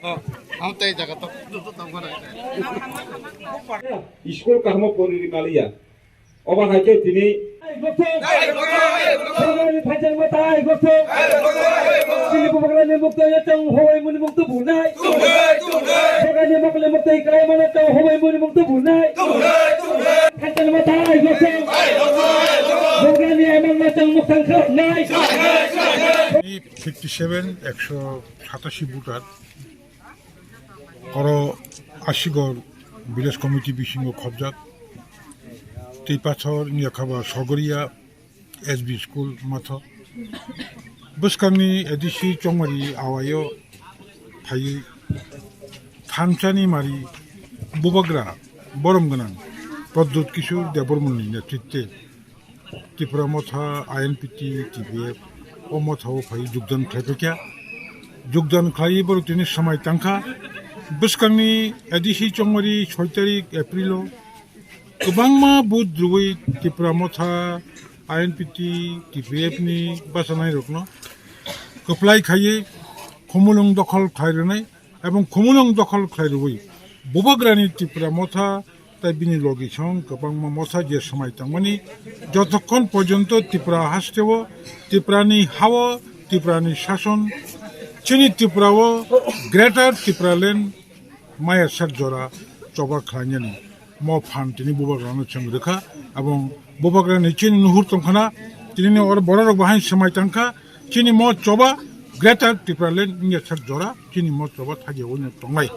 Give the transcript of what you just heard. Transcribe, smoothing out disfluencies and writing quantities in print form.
Amtai jaga to tamkana. School kahmo pori kalia. Oba haike tini. Panjang mata gosok. Sini pemakaran lemuk tu ya cang hoi muni muk tu bunai. Pemakaran lemuk tu ikai mana cang hoi muni muk tu bunai. Panjang mata gosok. Pemakaran emang macam muk tangkap naik. 57 187 voter কর Ashigarh village committee বিশিঙ্গ খবজাত তে পাথর নিয়া খাবার সগরিয়া SB school math বসকাংনি ADC চংমারি আওয়ায় থাই থানচানি মারি বুবাগ্রা বরম গোনাं প্রদ্যুৎ কিশোর দেববর্মনनि নেতৃত্বে ত্রিপুরা মথা INPT টিবিএফ ও মথাও phi যোগদাन खालायफैखा যোগদাन खालायै बर'दिननि समाय तांखा बसकांनि ADC चंमारि 6 तारिख April गोबांमा booth द्रुयै Tripura मथा आइएनपिटि टिपिएफ नि बासानाय रखनो कप्लाय खायै खमुलुं दखल खायरनाय एवं खमुलुं दखल खायरुबै बुबाग्रानि त्रिपुरा मथा তাই বিনি লগিছং গোবাংমা মথা যে সময় তাংমানি যতক্ষণ পর্যন্ত ত্রিপুরা হাসতেও ত্রিপুরানি হাওয়া ত্রিপুরানি শাসন চিনি ত্রিপুরাও গ্রেটার ত্রিপুরালেন মায়ের সার জরা চবা খাইনি ম ফান তিনি বুবাগ্রানো চং রেখা এবং বুবাগ্রানি চিনি नुहुर তংখানা তিনি ওর বড় বাহাই সময় তাংখা চিনি ম চবা গ্রেটার ত্রিপুরালেন ইংয়া সার জরা চিনি ম চবা থাকি ওনে তংলাই